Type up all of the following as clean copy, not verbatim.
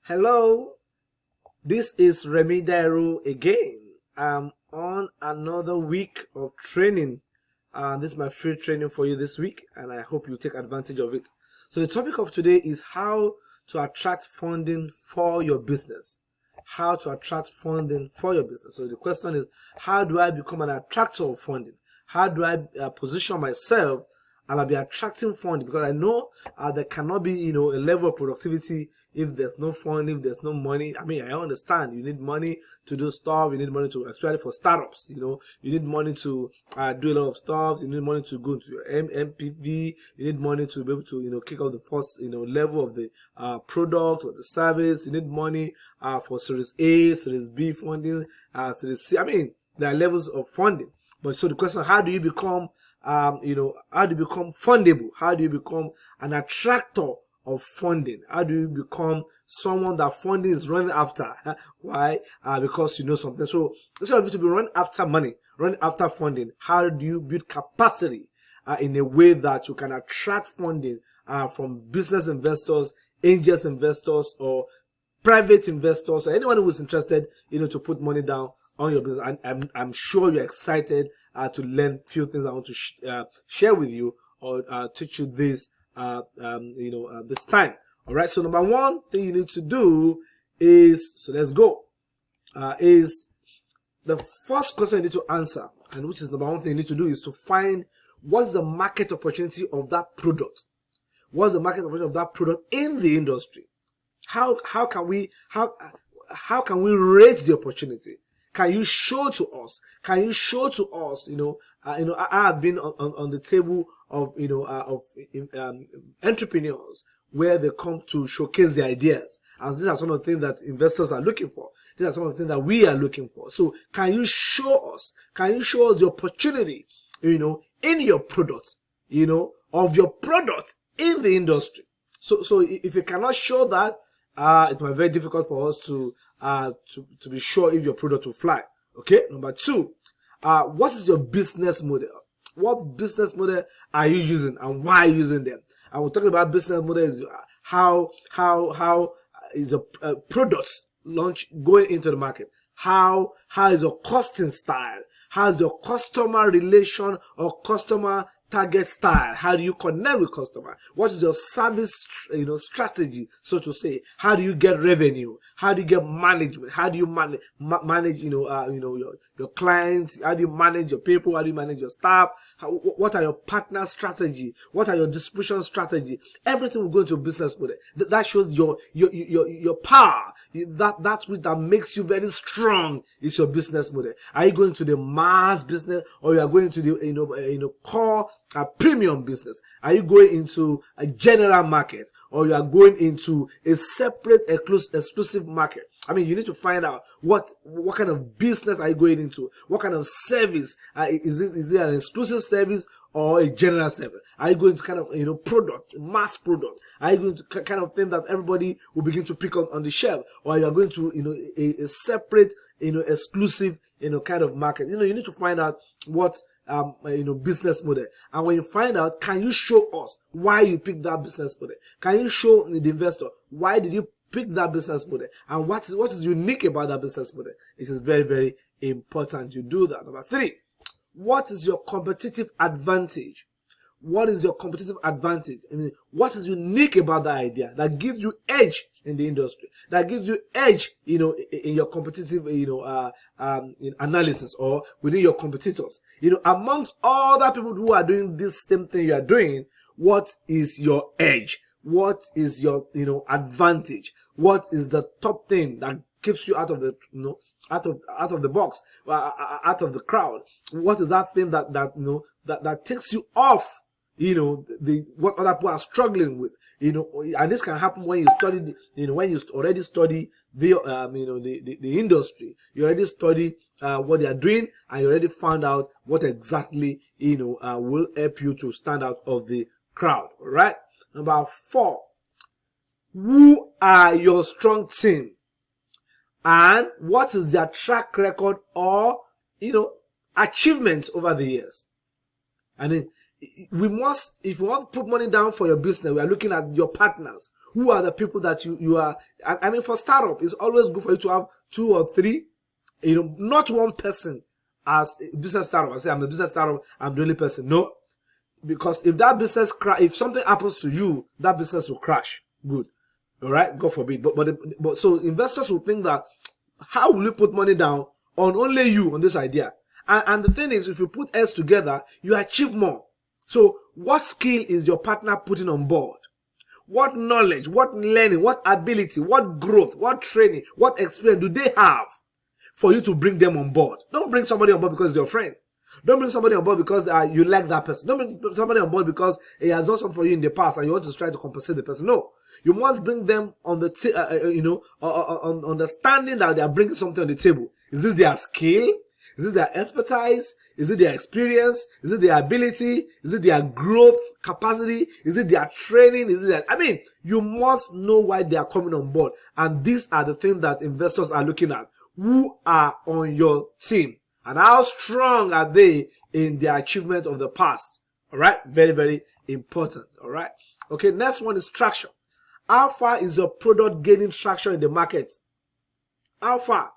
Hello, this is Remy Dairo again. I'm on another week of training. This is my free training for you this week, and I hope you take advantage of it. So the topic of today is how to attract funding for your business. How to attract funding for your business. So the question is, how do I become an attractor of funding? How do I position myself and I'll be attracting funding? Because I know there cannot be, a level of productivity if there's no funding, if there's no money. I mean, I understand you need money to do stuff. You need money to, especially for startups, you need money to do a lot of stuff. You need money to go into your MPV. You need money to be able to, kick off the first, level of the product or the service. You need money for Series A, Series B funding, Series C. I mean, there are levels of funding. But so the question, how do you become how do you become fundable? How do you become an attractor of funding? How do you become someone that funding is running after? Why? Because you know something. So instead of you to be running after money, running after funding, how do you build capacity in a way that you can attract funding from business investors, angels investors, or private investors, or anyone who is interested, to put money down on your business? I'm sure you're excited to learn few things I want to share with you or teach you this this time. All right. So number one thing you need to do is, so let's go. Is the first question you need to answer, and which is number one thing you need to do, is to find what's the market opportunity of that product. What's the market opportunity of that product in the industry? How can we rate the opportunity? Can you show to us? Can you show to us? I have been on the table of entrepreneurs where they come to showcase their ideas, and these are some of the things that investors are looking for. These are some of the things that we are looking for. So, can you show us? Can you show us the opportunity? In your product, of your product in the industry. So if you cannot show that, it might be very difficult for us to be sure if your product will fly. Okay. Number two, what is your business model? What business model are you using, and why are you using them? And we're talking about business models. How is a product launch going into the market? How is your costing style? How's your customer relation or customer target style? How do you connect with customer? What is your service, strategy, so to say? How do you get revenue? How do you get management? How do you manage, your clients? How do you manage your people? How do you manage your staff? What are your partner strategy? What are your distribution strategy? Everything will go into business model. That shows your power. That makes you very strong is your business model. Are you going to the mass business, or you are going to the core premium business? Are you going into a general market, or you are going into a separate exclusive market? I mean, you need to find out what kind of business are you going into? What kind of service is it an exclusive service or a general service? Are you going to kind of product, mass product? Are you going to kind of thing that everybody will begin to pick on the shelf, or you are going to a separate exclusive kind of market? You need to find out what business model. And when you find out, can you show us why you picked that business model? Can you show the investor why did you pick that business model, and what is unique about that business model? It is very, very important you do that. Number three, what is your competitive advantage? What is your competitive advantage? I mean, what is unique about that idea that gives you edge in the industry, that gives you edge, in your competitive, analysis, or within your competitors, amongst other people who are doing this same thing you are doing? What is your edge? What is your, advantage? What is the top thing that keeps you out of the, out of the box, out of the crowd? What is that thing that takes you off, what other people are struggling with, and this can happen when you study, when you already study the industry, you already study what they are doing, and you already found out what exactly, will help you to stand out of the crowd. All right. Number four, who are your strong team, and what is their track record or achievements over the years? And then if you want to put money down for your business, we are looking at your partners. Who are the people that you are? I mean, for startup, it's always good for you to have 2 or 3, not one person as a business startup. I say I'm a business startup, I'm the only person. No, because if that business if something happens to you, that business will crash. Good, all right, God forbid. But so investors will think that, how will you put money down on only you on this idea? And the thing is, if you put S together, you achieve more. So what skill is your partner putting on board? What knowledge, what learning, what ability, what growth, what training, what experience do they have for you to bring them on board? Don't bring somebody on board because he's your friend. Don't bring somebody on board because you like that person. Don't bring somebody on board because he has done something for you in the past and you want to try to compensate the person. No, you must bring them on the on understanding that they are bringing something on the table. Is this their skill? Is it their expertise? Is it their experience? Is it their ability? Is it their growth capacity? Is it their training? You must know why they are coming on board. And these are the things that investors are looking at. Who are on your team? And how strong are they in their achievement of the past? All right. Very, very important. All right. Okay. Next one is traction. How far is your product gaining traction in the market? How far?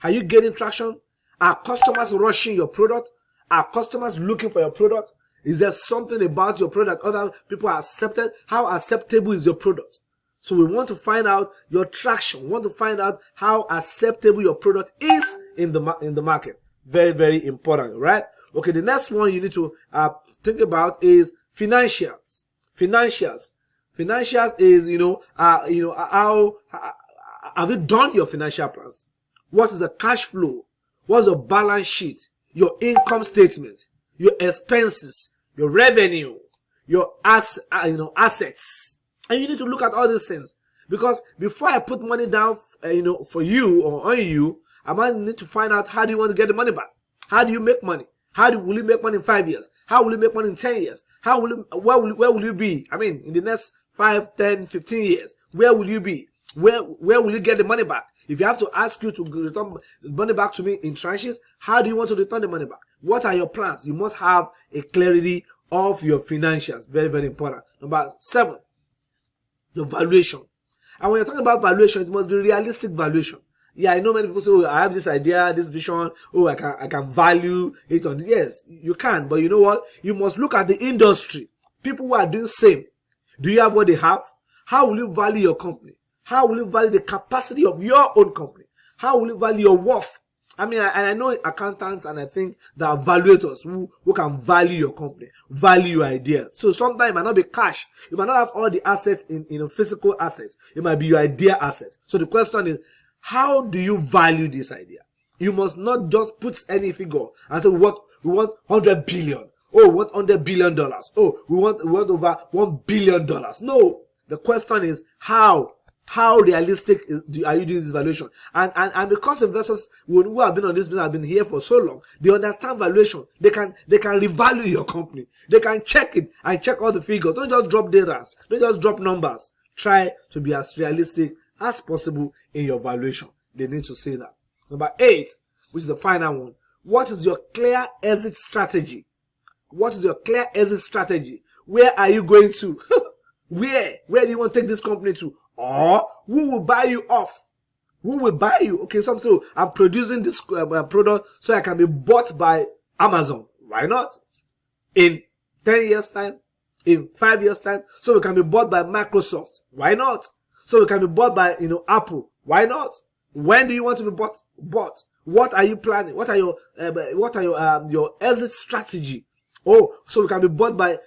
Are you gaining traction? Are customers rushing your product? Are customers looking for your product? Is there something about your product other people are accepted? How acceptable is your product? So we want to find out your traction. We want to find out how acceptable your product is in the market. Very, very important, right? Okay, the next one you need to think about is financials. Financials is how have you done your financial plans? What is the cash flow? What's your balance sheet, your income statement, your expenses, your revenue, your assets? And you need to look at all these things, because before I put money down, for you or on you, I might need to find out, how do you want to get the money back? How do you make money? Will you make money in 5 years? How will you make money in 10 years? Where will you be? In the next 5, 10, 15 years, where will you be? Where will you get the money back? If you have to ask you to return money back to me in tranches, how do you want to return the money back? What are your plans? You must have a clarity of your financials. Very, very important. Number 7, your valuation. And when you're talking about valuation, it must be realistic valuation. Yeah, I know many people say, oh, I have this idea, this vision. Oh, I can value it on this. Yes, you can. But you know what? You must look at the industry. People who are doing the same. Do you have what they have? How will you value your company? How will you value the capacity of your own company? How will you value your worth? I know accountants, and I think there are evaluators who can value your company, value your ideas. So sometimes it might not be cash. You might not have all the assets in physical assets. It might be your idea assets. So the question is, how do you value this idea? You must not just put any figure and say, we want 100 billion. Oh, we want $100 billion. Oh, we want over $1 billion. No. The question is, how realistic are you doing this valuation? And because investors who have been on this business have been here for so long, they understand valuation. They can revalue your company. They can check it and check all the figures. Don't just drop data. Don't just drop numbers. Try to be as realistic as possible in your valuation. They need to say that. Number 8, which is the final one. What is your clear exit strategy? What is your clear exit strategy? Where are you going to? Where do you want to take this company to? Or who will buy you off? Who will buy you? Okay, so I'm producing this product so I can be bought by Amazon. Why not? In 10 years time, in 5 years time, so we can be bought by Microsoft. Why not? So we can be bought by Apple. Why not? When do you want to be bought? What are you planning? What are your exit strategy? Oh, so we can be bought by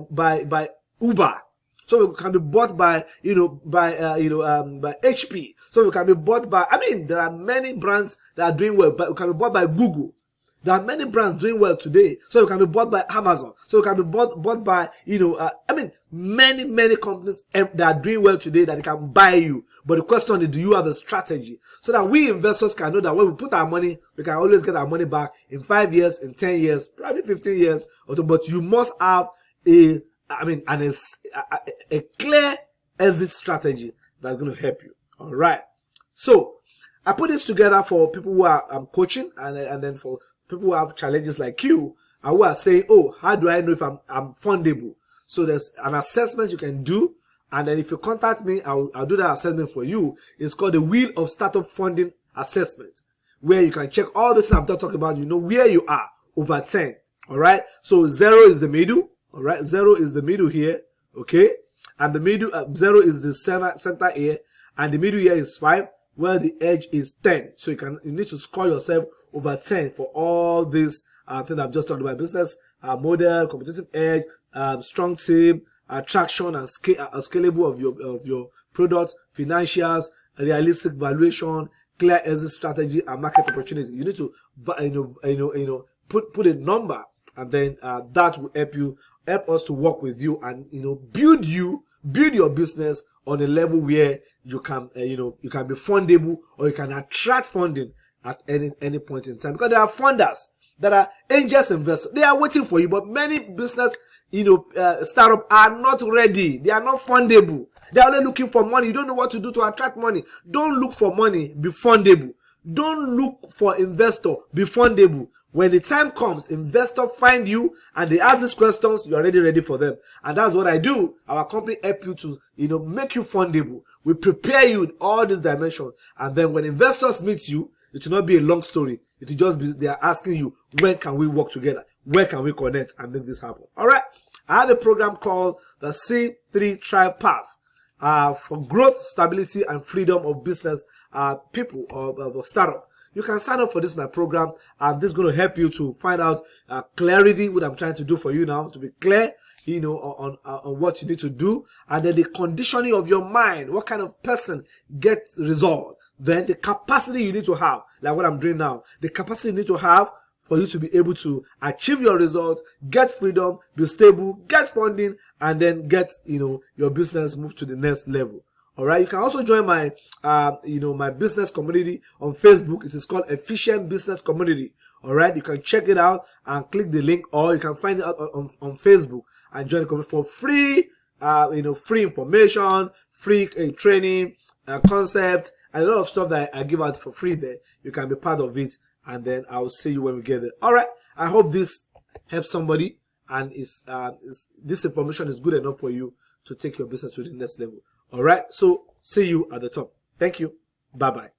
by Uber. So we can be bought by by HP. So we can be bought by, there are many brands that are doing well, but we can be bought by Google. There are many brands doing well today. So we can be bought by Amazon. So we can be bought by, many companies that are doing well today that they can buy you. But the question is, do you have a strategy? So that we investors can know that when we put our money, we can always get our money back in 5 years, in 10 years, probably 15 years or so. But you must have a clear exit strategy that's going to help you. All right. So I put this together for people who are coaching, and then for people who have challenges like you, and who are saying, oh, how do I know if I'm fundable? So there's an assessment you can do, And then if you contact me, I'll do that assessment for you. It's called the Wheel of Startup Funding Assessment, where you can check all this I've talked about. You know where you are over 10. All right. So 0 is the middle. All right. 0 is the middle here. Okay. And the middle 0 is the center here, and the middle here is 5, where the edge is 10. So you need to score yourself over 10 for all these things I've just talked about: business model, competitive edge, strong team, attraction and scalable of your product, financials, realistic valuation, clear exit strategy, and market opportunity. You need to put a number, and then that will help us to work with you, and build your business on a level where you can you can be fundable, or you can attract funding at any point in time, because there are funders that are angels investors. They are waiting for you, but many business startup are not ready. They are not fundable. They are only looking for money. You don't know what to do to attract money. Don't look for money, be fundable. Don't look for investor, be fundable. When the time comes, investor find you and they ask these questions, you're already ready for them. And that's what I do. Our company help you to make you fundable. We prepare you in all these dimensions, and then when investors meet you, it will not be a long story. It will just be they are asking you, when can we work together? Where can we connect and make this happen? All right. I have a program called the C3 Thrive Path for growth, stability, and freedom of business people of startup. You can sign up for this my program, and this is going to help you to find out clarity, what I'm trying to do for you now, to be clear on what you need to do, and then the conditioning of your mind, what kind of person gets resolved. Then the capacity you need to have, like what I'm doing now, the capacity you need to have for you to be able to achieve your results, get freedom, be stable, get funding, and then get your business move to the next level. All right. You can also join my my business community on Facebook. It is called Efficient Business Community. All right. You can check it out and click the link, or you can find it out on Facebook and join the community for free. Free information, free training, concepts, and a lot of stuff that I give out for free there. You can be part of it, and then I'll see you when we get there. All right. I hope this helps somebody, and this information is good enough for you to take your business to the next level. All right. So see you at the top. Thank you. Bye-bye.